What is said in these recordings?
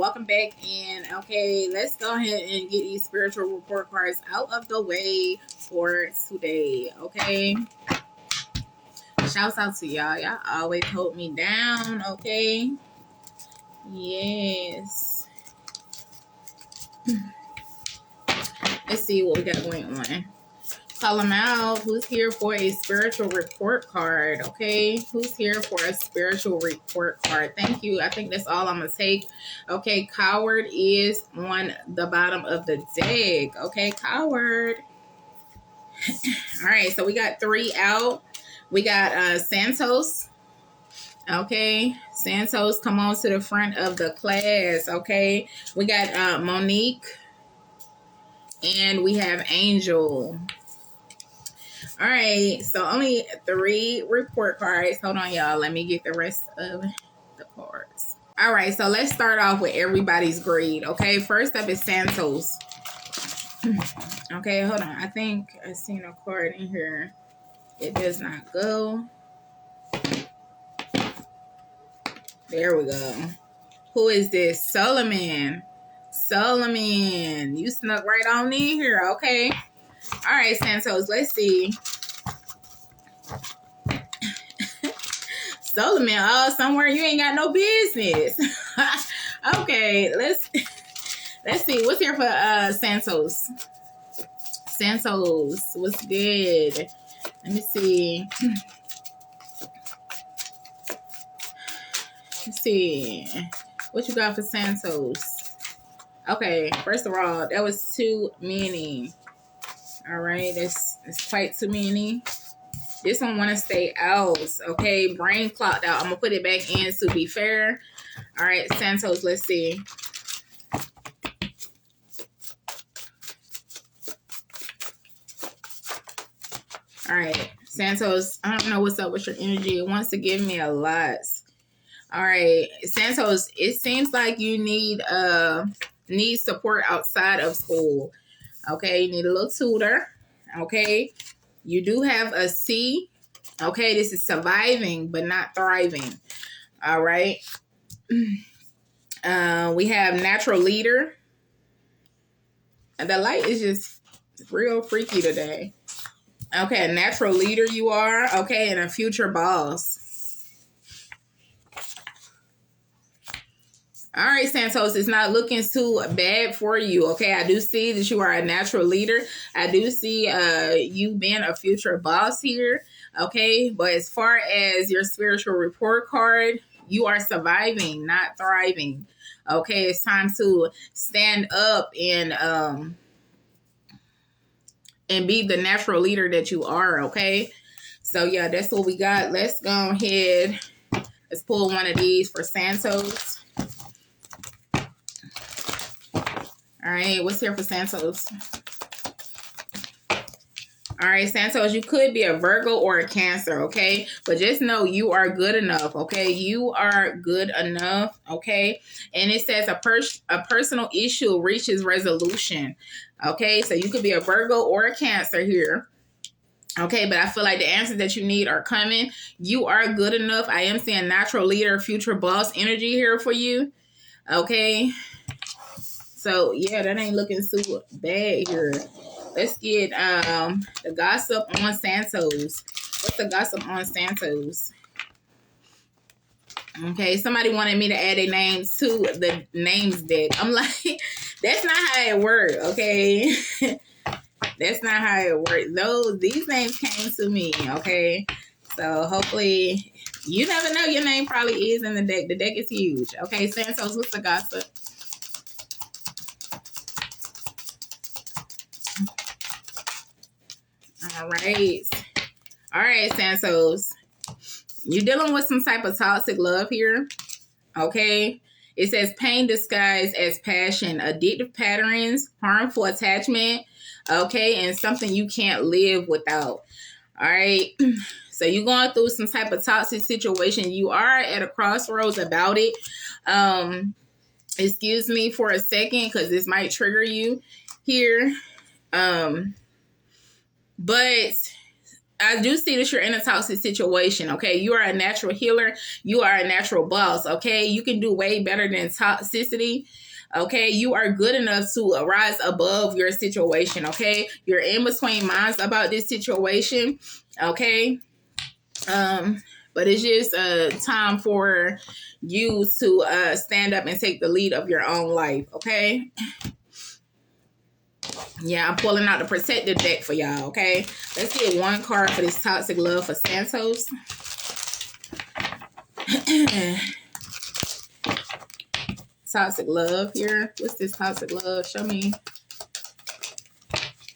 welcome back in. Okay, let's go ahead and get these spiritual report cards out of the way for today. Okay, shouts out to y'all always hold me down. Okay, yes, let's see what we got going on. Call them out. Who's here for a spiritual report card? Okay, who's here for a spiritual report card? Thank you. I think that's all I'm gonna take. Okay, Coward is on the bottom of the deck. Okay, Coward. All right, so we got 3 out. We got Santos. Okay, Santos, come on to the front of the class. Okay, we got Monique, and we have Angel. All right, so only 3 report cards. Hold on, y'all. Let me get the rest of the cards. All right, so let's start off with everybody's grade. Okay, first up is Santos. Okay, hold on. I think I seen a card in here. It does not go. There we go. Who is this? Solomon. Solomon. You snuck right on in here. Okay. All right, Santos. Let's see. Solomon, oh, somewhere you ain't got no business. Okay, let's see what's here for Santos. Santos, what's good? Let me see. Let's see what you got for Santos. Okay, first of all, that was too many. All right, that's quite too many. This one want to stay out. Okay, brain clocked out. I'm going to put it back in to be fair. All right, Santos, let's see. All right, Santos, I don't know what's up with your energy. It wants to give me a lot. All right, Santos, it seems like you need support outside of school. Okay, you need a little tutor. Okay, you do have a C. Okay, this is surviving but not thriving. All right. We have natural leader. The light is just real freaky today. Okay, a natural leader you are. Okay, and a future boss. All right, Santos, it's not looking too bad for you. Okay, I do see that you are a natural leader. I do see you being a future boss here. Okay, but as far as your spiritual report card, you are surviving, not thriving. Okay, it's time to stand up and be the natural leader that you are. Okay, so yeah, that's what we got. Let's go ahead. Let's pull one of these for Santos. All right, what's here for Santos? All right, Santos, you could be a Virgo or a Cancer, okay? But just know you are good enough, okay? You are good enough, okay? And it says a personal issue reaches resolution, okay? So you could be a Virgo or a Cancer here, okay? But I feel like the answers that you need are coming. You are good enough. I am seeing natural leader, future boss energy here for you, okay? So, yeah, that ain't looking super bad here. Let's get the gossip on Santos. What's the gossip on Santos? Okay, somebody wanted me to add a name to the names deck. I'm like, that's not how it works, okay? That's not how it works. These names came to me, okay? So hopefully, you never know. Your name probably is in the deck. The deck is huge. Okay, Santos, what's the gossip? All right, Santos. You're dealing with some type of toxic love here. Okay. It says pain disguised as passion, addictive patterns, harmful attachment. Okay. And something you can't live without. All right. So you're going through some type of toxic situation. You are at a crossroads about it. Excuse me for a second, because this might trigger you here. But I do see that you're in a toxic situation, okay? You are a natural healer. You are a natural boss, okay? You can do way better than toxicity, okay? You are good enough to rise above your situation, okay? You're in between minds about this situation, okay? But it's just time for you to stand up and take the lead of your own life, okay? Yeah, I'm pulling out the protective deck for y'all, okay? Let's get one card for this toxic love for Santos. Toxic love here. What's this toxic love? Show me.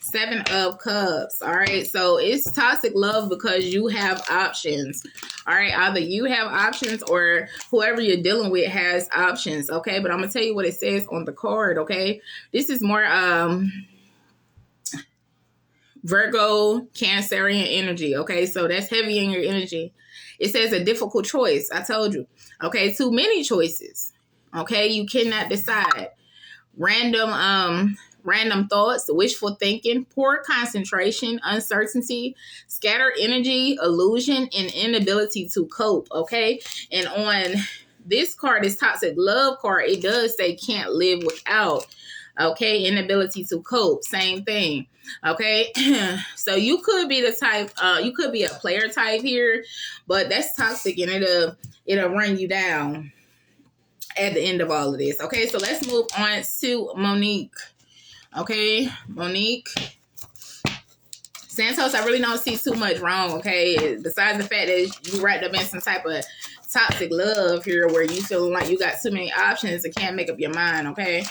7 of Cups. All right, so it's toxic love because you have options. All right, either you have options or whoever you're dealing with has options, okay? But I'm gonna tell you what it says on the card, okay? This is more Virgo, Cancerian energy, okay? So that's heavy in your energy. It says a difficult choice. I told you, okay? Too many choices, okay? You cannot decide. Random thoughts, wishful thinking, poor concentration, uncertainty, scattered energy, illusion, and inability to cope, okay? And on this card, this toxic love card, it does say can't live without, okay? Inability to cope, same thing. Okay, so you could be the type, you could be a player type here, but that's toxic and it'll run you down at the end of all of this. Okay, so let's move on to Monique. Okay, Monique. Santos, I really don't see too much wrong, okay? Besides the fact that you wrapped up in some type of toxic love here where you feel like you got too many options and can't make up your mind, okay?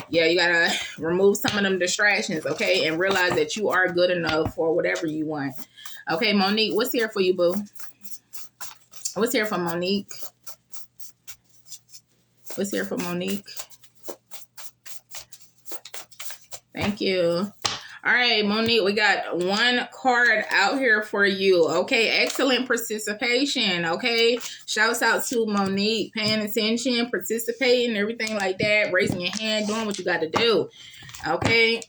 Yeah, you gotta remove some of them distractions, okay? And realize that you are good enough for whatever you want. Okay, Monique, what's here for you, boo? What's here for Monique? What's here for Monique? Thank you. All right, Monique, we got one card out here for you. Okay, excellent participation. Okay, shouts out to Monique, paying attention, participating, everything like that, raising your hand, doing what you got to do. Okay.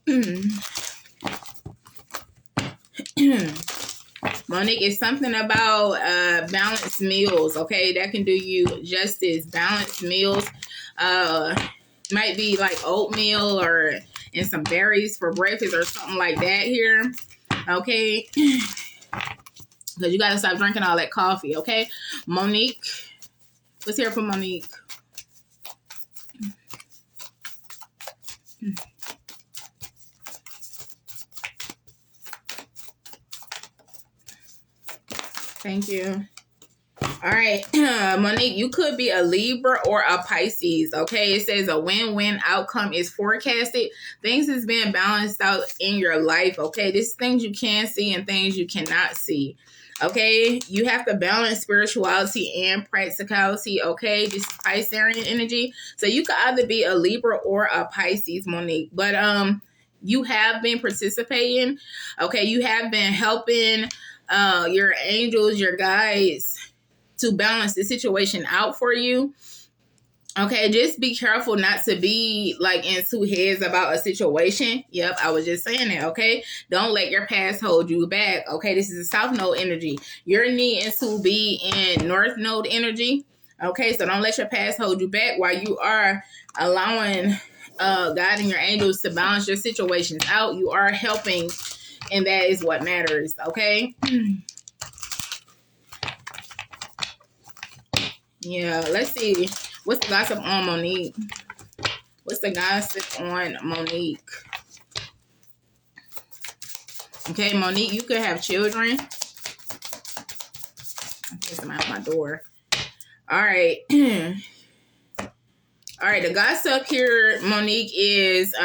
Monique, it's something about balanced meals. Okay, that can do you justice. Balanced meals might be like oatmeal or and some berries for breakfast or something like that here, okay? Because you got to stop drinking all that coffee, okay? Monique, let's hear from Monique. Thank you. All right, Monique, you could be a Libra or a Pisces, okay? It says a win-win outcome is forecasted. Things is being balanced out in your life, okay? This is things you can see and things you cannot see, okay? You have to balance spirituality and practicality, okay? This is Piscean energy. So you could either be a Libra or a Pisces, Monique. But you have been participating, okay? You have been helping your angels, your guides, to balance the situation out for you. Okay, just be careful not to be like in two heads about a situation. Yep, I was just saying that, okay? Don't let your past hold you back, okay? This is a South Node energy. You're needing to be in North Node energy, okay? So don't let your past hold you back while you are allowing God and your angels to balance your situations out. You are helping, and that is what matters, okay? Yeah, let's see. What's the gossip on Monique? What's the gossip on Monique? Okay, Monique, you could have children. I'm pissing out my door. All right. All right, the gossip here, Monique, is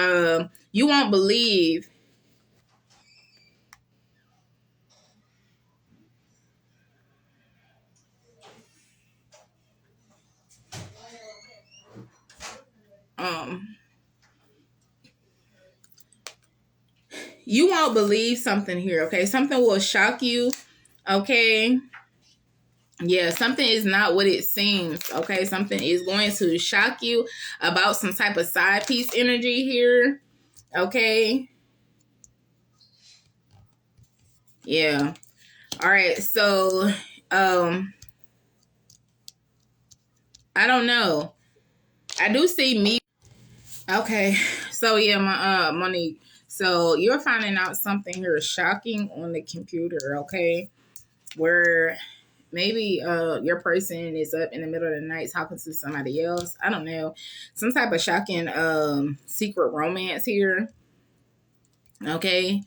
you won't believe you won't believe something here, okay? Something will shock you, okay? Yeah, something is not what it seems, okay? Something is going to shock you about some type of side piece energy here, okay? Yeah. All right, so I don't know. I do see me. Okay, so yeah, my Monique. So you're finding out something here shocking on the computer, okay? Where maybe your person is up in the middle of the night talking to somebody else. I don't know. Some type of shocking secret romance here. Okay.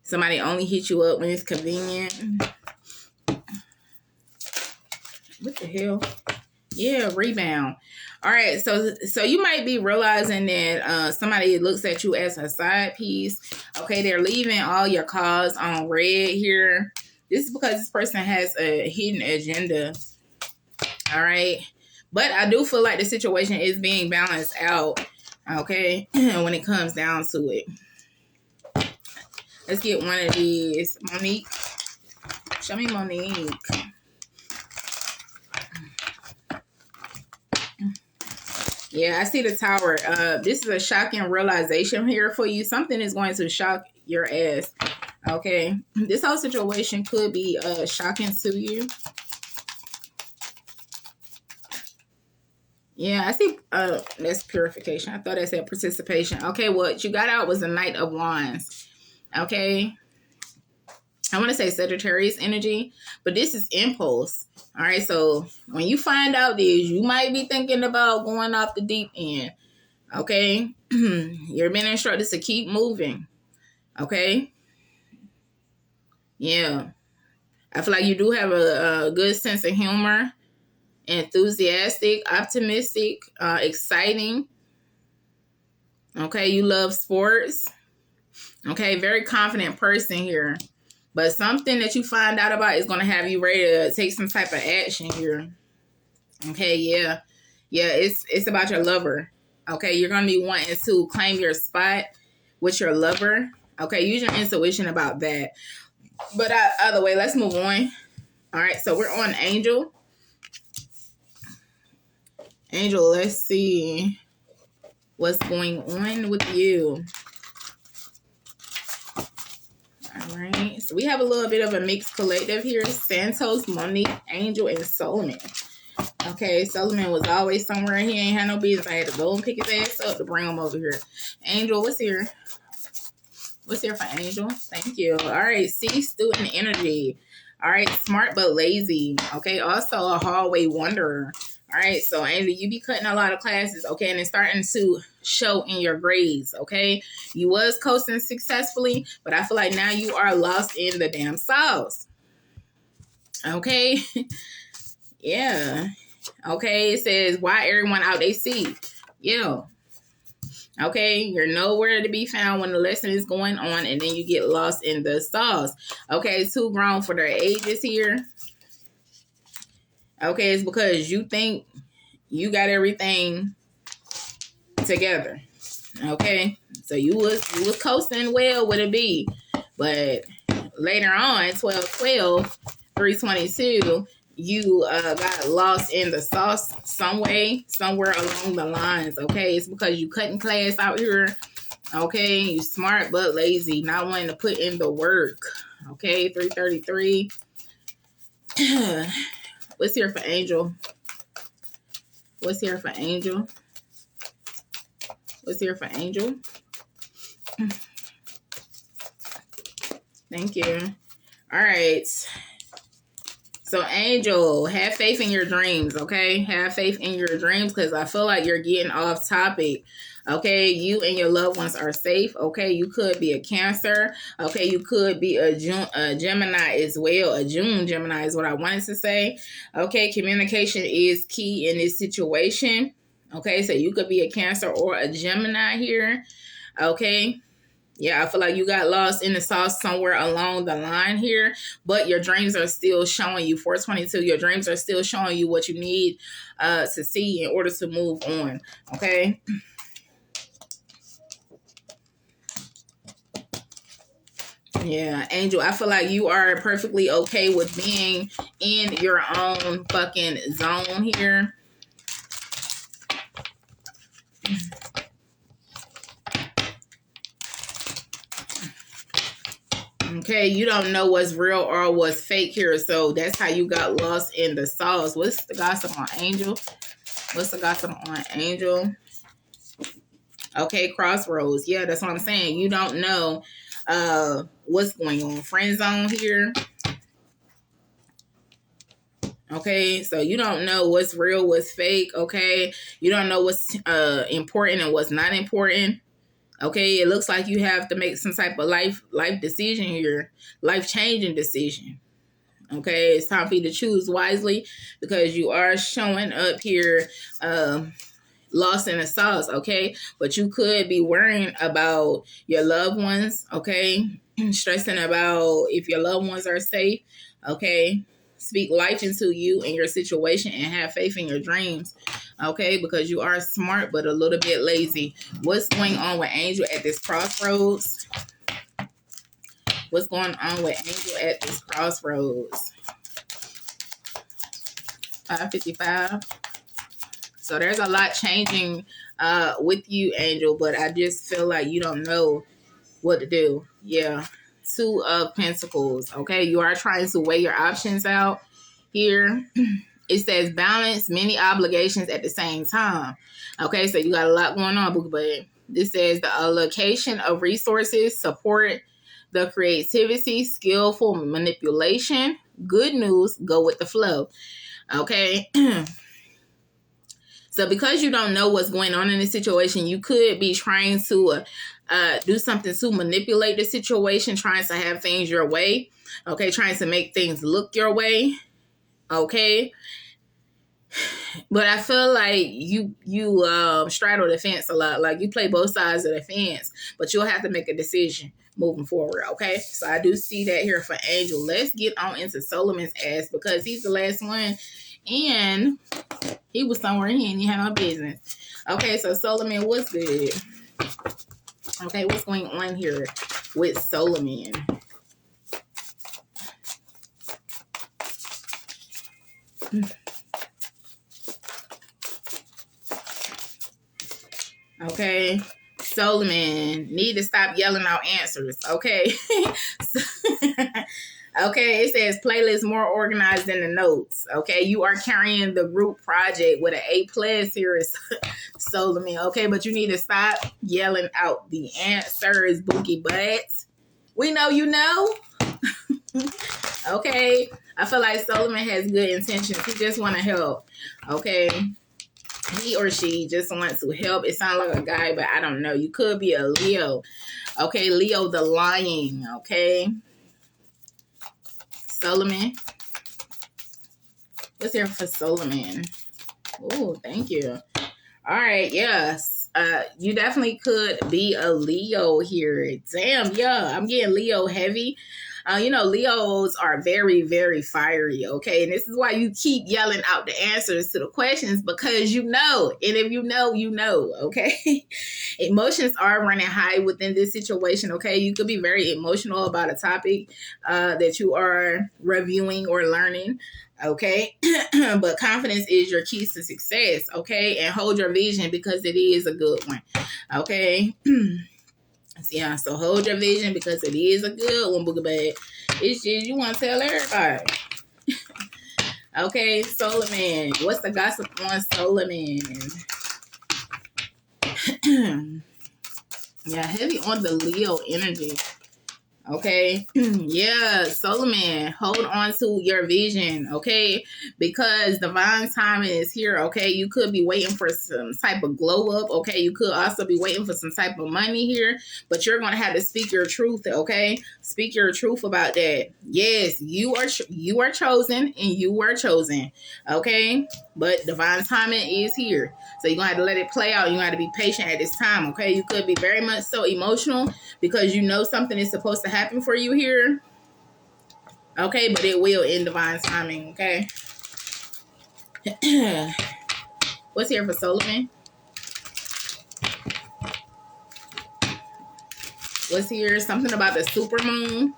Somebody only hit you up when it's convenient. What the hell? Yeah, rebound. All right, so you might be realizing that somebody looks at you as a side piece. Okay, they're leaving all your calls on red here. This is because this person has a hidden agenda. All right, but I do feel like the situation is being balanced out. Okay, when it comes down to it, let's get one of these. Monique, show me Monique. Yeah, I see the tower. This is a shocking realization here for you. Something is going to shock your ass. Okay. This whole situation could be shocking to you. Yeah, I see that's purification. I thought I said participation. Okay, what you got out was the Knight of Wands. Okay. I want to say Sagittarius energy, but this is impulse. All right, so when you find out this, you might be thinking about going off the deep end. Okay, you're being instructed to keep moving. Okay, yeah, I feel like you do have a good sense of humor, enthusiastic, optimistic, exciting. Okay, you love sports. Okay, very confident person here. But something that you find out about is going to have you ready to take some type of action here. Okay, yeah. Yeah, it's about your lover. Okay, you're going to be wanting to claim your spot with your lover. Okay, use your intuition about that. But either way, let's move on. All right, so we're on Angel. Angel, let's see what's going on with you. All right, so we have a little bit of a mixed collective here. Santos, Monique, Angel, and Solomon. Okay, Solomon was always somewhere. He ain't had no business. I had to go and pick his ass up to bring him over here. Angel, what's here? What's here for Angel? Thank you. All right, C, student energy. All right, smart but lazy. Okay, also a hallway wanderer. All right, so Angel, you be cutting a lot of classes, okay, and it's starting to show in your grades, okay? You was coasting successfully, but I feel like now you are lost in the damn sauce. Okay? Yeah. Okay, it says, why everyone out they see? Yeah. Okay, you're nowhere to be found when the lesson is going on, and then you get lost in the sauce. Okay, too grown for their ages here. Okay, it's because you think you got everything together. Okay, so you was coasting well with a B, but later on, 12/12, 3/22, you got lost in the sauce somewhere along the lines. Okay, it's because you cutting class out here. Okay, you smart but lazy, not wanting to put in the work. Okay, 333. What's here for Angel? What's here for Angel? What's here for Angel? Thank you. All right. So, Angel, have faith in your dreams, okay? Have faith in your dreams, because I feel like you're getting off topic. Okay, you and your loved ones are safe. Okay, you could be a Cancer. Okay, you could be a Gemini as well. A June Gemini is what I wanted to say. Okay, communication is key in this situation. Okay, so you could be a Cancer or a Gemini here. Okay. Yeah, I feel like you got lost in the sauce somewhere along the line here, but your dreams are still showing you. 422, your dreams are still showing you what you need to see in order to move on. Okay. Yeah, Angel, I feel like you are perfectly okay with being in your own fucking zone here. Okay, you don't know what's real or what's fake here, so that's how you got lost in the sauce. What's the gossip on Angel? What's the gossip on Angel? Okay, crossroads. Yeah, that's what I'm saying. You don't know what's going on. Friend zone here. Okay, so you don't know what's real, what's fake. Okay, you don't know what's important and what's not important. Okay, it looks like you have to make some type of life decision here, life changing decision. Okay, it's time for you to choose wisely because you are showing up here lost in the sauce. Okay, but you could be worrying about your loved ones. Okay, stressing about if your loved ones are safe. Okay, speak life into you and your situation and have faith in your dreams. Okay, because you are smart but a little bit lazy. What's going on with Angel at this crossroads? What's going on with Angel at this crossroads? 555. So there's a lot changing with you, Angel, but I just feel like you don't know what to do. Yeah. 2 of Pentacles. Okay, you are trying to weigh your options out here. It says balance many obligations at the same time. Okay, so you got a lot going on, but this says the allocation of resources support the creativity, skillful manipulation. Good news, go with the flow. Okay. So because you don't know what's going on in this situation, you could be trying to do something to manipulate the situation, trying to have things your way. Okay, trying to make things look your way. Okay. But I feel like you straddle the fence a lot. Like you play both sides of the fence, but you'll have to make a decision moving forward. Okay, so I do see that here for Angel. Let's get on into Solomon's ass because he's the last one, and he was somewhere he didn't have no business. Okay, so Solomon, what's good? Okay, what's going on here with Solomon? Okay, Solomon, need to stop yelling out answers. Okay. Okay, it says playlist more organized than the notes. Okay, you are carrying the group project with an A+ here, Solomon. Okay, but you need to stop yelling out the answers, Boogie Butts. We know you know. Okay, I feel like Solomon has good intentions. He just want to help. Okay. He or she just wants to help. It sounds like a guy, but I don't know. You could be a Leo. Okay, Leo the lion. Okay. Solomon. What's here for Solomon? Oh, thank you. All right, yes. You definitely could be a Leo here. Damn, yeah, I'm getting Leo heavy. Leos are very, very fiery, okay? And this is why you keep yelling out the answers to the questions because you know. And if you know, you know, okay? Emotions are running high within this situation, okay? You could be very emotional about a topic that you are reviewing or learning, okay? But confidence is your keys to success, okay? And hold your vision because it is a good one, okay? Yeah, so hold your vision because it is a good one, Boogie Bag. It's just you want to tell everybody. Okay, Solomon. What's the gossip on Solomon? Yeah, heavy on the Leo energy. Okay. Yeah, Solomon, hold on to your vision, okay? Because divine timing is here, okay? You could be waiting for some type of glow up, okay? You could also be waiting for some type of money here, but you're going to have to speak your truth, okay? Speak your truth about that. Yes, you are chosen and you were chosen, okay? But divine timing is here. So you're going to have to let it play out. You're going to have to be patient at this time, okay? You could be very much so emotional because you know something is supposed to happen for you here. Okay, but it will in divine timing, okay? What's here for Solomon? What's here? Something about the supermoon.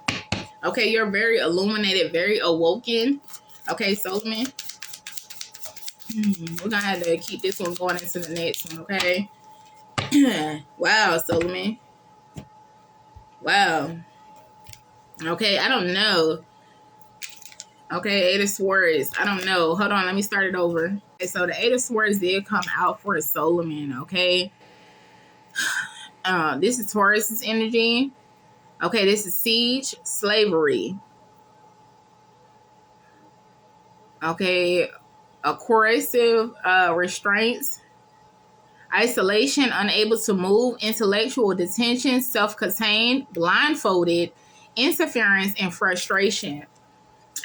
Okay, you're very illuminated, very awoken. Okay, Solomon. We're going to have to keep this one going into the next one, okay? Wow, Solomon. Wow. Okay, I don't know. Okay, Eight of Swords. I don't know. Hold on, let me start it over. Okay, so the Eight of Swords did come out for Solomon, okay? This is Taurus's energy. Okay, this is siege, slavery. Okay, a coercive restraints, isolation, unable to move, intellectual detention, self-contained, blindfolded, interference, and frustration.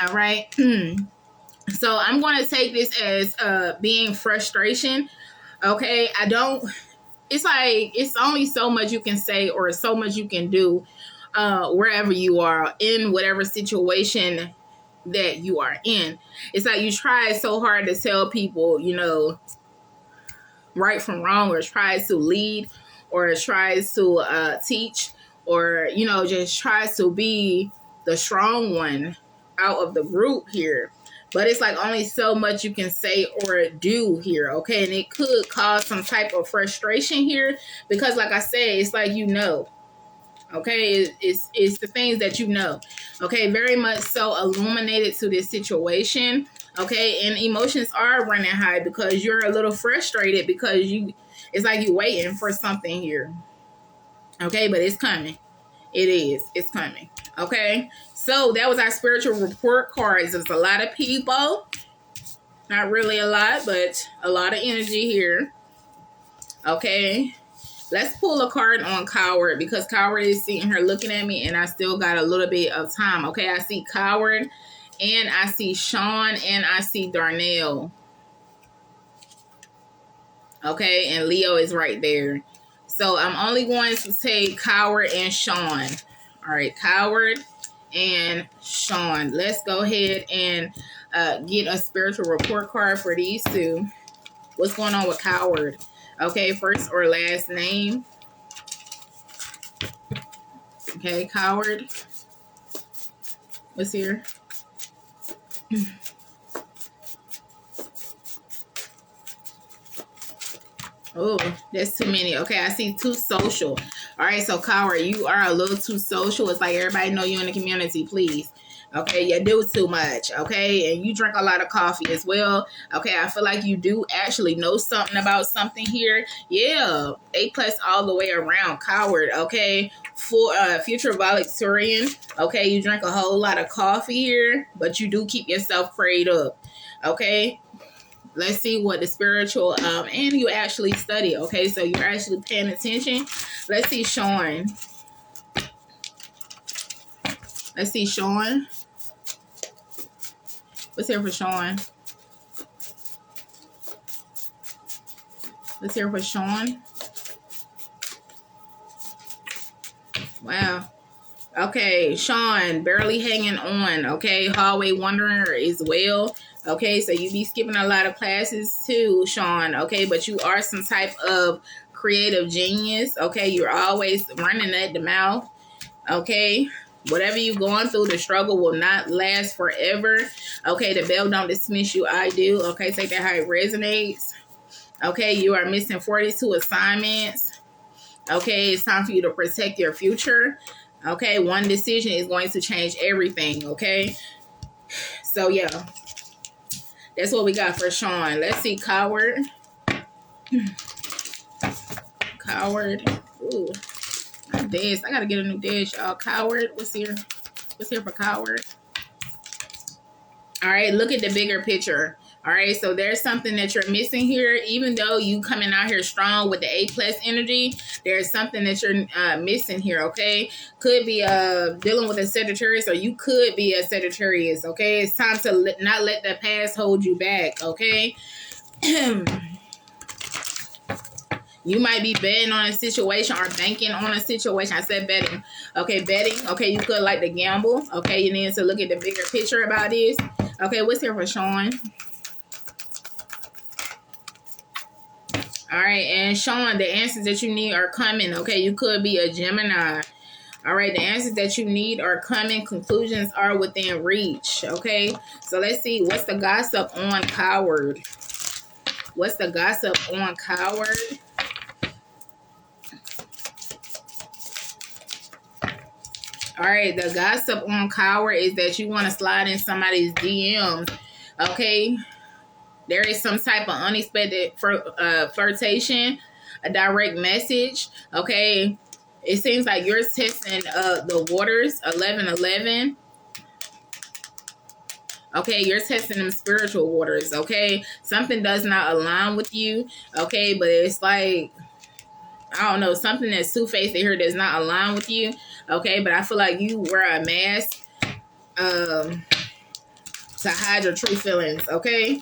All right. So I'm going to take this as being frustration. Okay, it's like it's only so much you can say or so much you can do wherever you are in whatever situation that you are in. It's like you try so hard to tell people, right from wrong, or tries to lead, or tries to teach, or just tries to be the strong one out of the group here. But it's like only so much you can say or do here, okay? And it could cause some type of frustration here because, like I said, it's like okay? It's the things that okay? Very much so illuminated to this situation, okay? And emotions are running high because you're a little frustrated because it's like you're waiting for something here, okay? But it's coming. It's coming, okay? So that was our spiritual report cards. There's a lot of people, not really a lot, but a lot of energy here, okay? Let's pull a card on Coward because Coward is sitting here looking at me and I still got a little bit of time. Okay, I see Coward and I see Sean and I see Darnell. Okay, and Leo is right there. So I'm only going to take Coward and Sean. All right, Coward and Sean. Let's go ahead and get a spiritual report card for these two. What's going on with Coward? Okay, first or last name. Okay, Coward. What's here? Oh, that's too many. Okay, I see too social. All right, so Coward, you are a little too social. It's like everybody know you in the community, please. Okay, you do too much. Okay, and you drink a lot of coffee as well. Okay, I feel like you do actually know something about something here. Yeah, A+ all the way around, Coward. Okay, for future Victorian. Okay, you drink a whole lot of coffee here, but you do keep yourself prayed up. Okay. Let's see what the spiritual and you actually study. Okay, so you're actually paying attention. Let's see Sean. Let's see Sean. Let's hear for Sean. Let's hear for Sean. Wow. Okay, Sean, barely hanging on. Okay, hallway wanderer as well. Okay, so you be skipping a lot of classes too, Sean. Okay, but you are some type of creative genius. Okay, you're always running at the mouth. Okay, whatever you're going through, the struggle will not last forever. Okay, the bell don't dismiss you. I do. Okay, take that how it resonates. Okay, you are missing 42 assignments. Okay, it's time for you to protect your future. Okay, one decision is going to change everything. Okay, so yeah, that's what we got for Sean. Let's see, Coward. Coward. Ooh, my dash. I gotta get a new dash, y'all. Coward. What's here? What's here for Coward? All right, look at the bigger picture. All right, so there's something that you're missing here. Even though you coming out here strong with the A+ energy, there's something that you're missing here, okay? Could be dealing with a Sagittarius, or you could be a Sagittarius, okay? It's time to not let the past hold you back, okay? You might be betting on a situation or banking on a situation. I said betting. Okay, betting. Okay, you could like to gamble. Okay, you need to look at the bigger picture about this. Okay, what's here for Sean? All right, and Sean, the answers that you need are coming. Okay, you could be a Gemini. All right, the answers that you need are coming. Conclusions are within reach. Okay, so let's see. What's the gossip on Coward? What's the gossip on Coward? All right, the gossip on coward is that you want to slide in somebody's DMs. Okay, there is some type of unexpected flirtation, a direct message. Okay, it seems like you're testing the waters. 11:11. Okay, you're testing them spiritual waters. Okay, something does not align with you. Okay, but it's like, I don't know, something that's two-faced here does not align with you. Okay, but I feel like you wear a mask to hide your true feelings. Okay,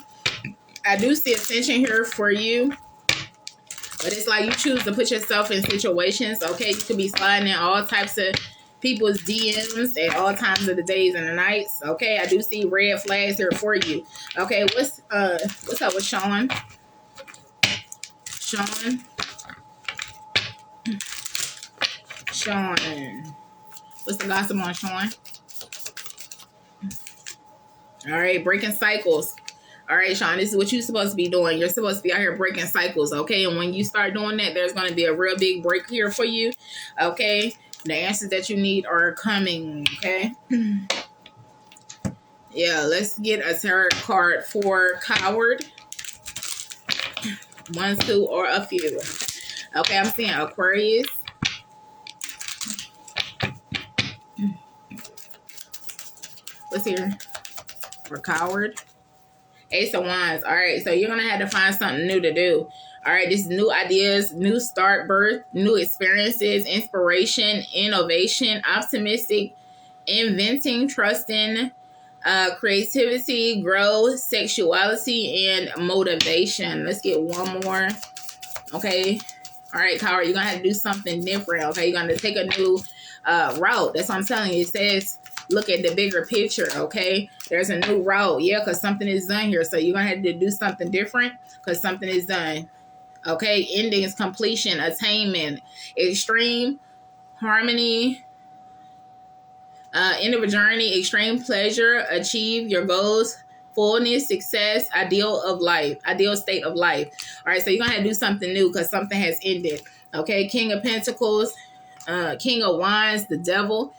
I do see attention here for you, but it's like you choose to put yourself in situations. Okay, you could be sliding in all types of people's DMs at all times of the days and the nights. Okay, I do see red flags here for you. Okay, what's up with Sean? Sean. What's the gossip on Sean? All right, breaking cycles. All right, Sean, this is what you're supposed to be doing. You're supposed to be out here breaking cycles, okay? And when you start doing that, there's going to be a real big break here for you, okay? The answers that you need are coming, okay? Yeah, let's get a tarot card for coward. 1, 2, or a few. Okay, I'm seeing Aquarius. What's here for coward? Ace of Wands. All right, so you're going to have to find something new to do. All right, this is new ideas, new start, birth, new experiences, inspiration, innovation, optimistic, inventing, trusting, creativity, growth, sexuality, and motivation. Let's get one more. Okay. All right, coward, you're going to have to do something different. Okay, you're going to take a new route. That's what I'm telling you. It says look at the bigger picture, okay? There's a new route, yeah, because something is done here. So you're going to have to do something different because something is done, okay? Endings, completion, attainment, extreme harmony, end of a journey, extreme pleasure, achieve your goals, fullness, success, ideal state of life. All right, so you're going to have to do something new because something has ended, okay? King of Pentacles, King of Wands, the Devil.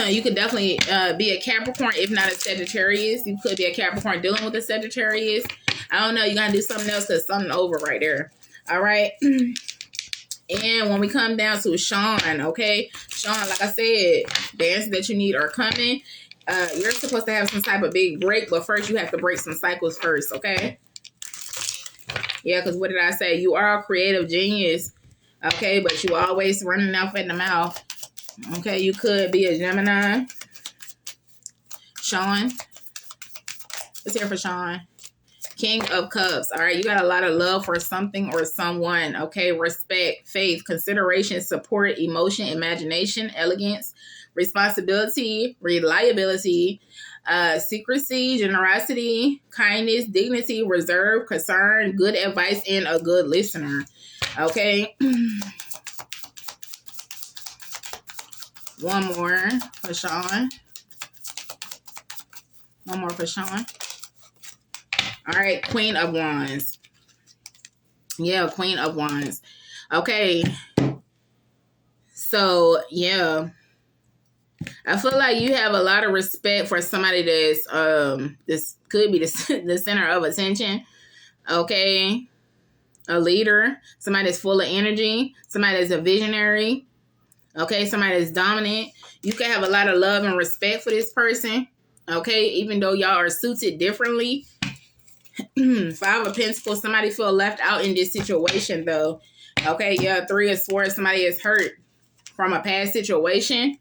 You could definitely be a Capricorn, if not a Sagittarius. You could be a Capricorn dealing with a Sagittarius. I don't know. You got to do something else because something over right there. All right. And when we come down to Sean, okay? Sean, like I said, the answers that you need are coming. You're supposed to have some type of big break, but first you have to break some cycles first, okay? Yeah, because what did I say? You are a creative genius, okay? But you always running off at the mouth. Okay, you could be a Gemini. Sean. Let's hear for Sean. King of Cups. All right, you got a lot of love for something or someone. Okay, respect, faith, consideration, support, emotion, imagination, elegance, responsibility, reliability, secrecy, generosity, kindness, dignity, reserve, concern, good advice, and a good listener. Okay. One more for Sean. One more for Sean. All right, Queen of Wands. Yeah, Queen of Wands. Okay. So, yeah. I feel like you have a lot of respect for somebody that's, this could be the center of attention. Okay. A leader. Somebody that's full of energy. Somebody that's a visionary. Okay, somebody that's dominant. You can have a lot of love and respect for this person. Okay, even though y'all are suited differently. 5 of Pentacles. Somebody feel left out in this situation, though. Okay, yeah, 3 of Swords. Somebody is hurt from a past situation.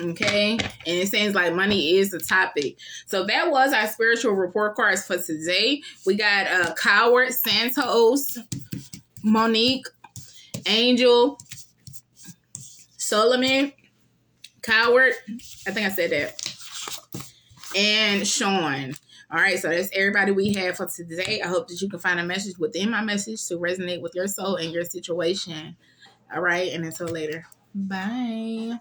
Okay, and it seems like money is the topic. So that was our spiritual report cards for today. We got Coward, Santos, Monique, Angel, Solomon, Coward, I think I said that, and Sean. All right, so that's everybody we have for today. I hope that you can find a message within my message to resonate with your soul and your situation. All right, and until later. Bye.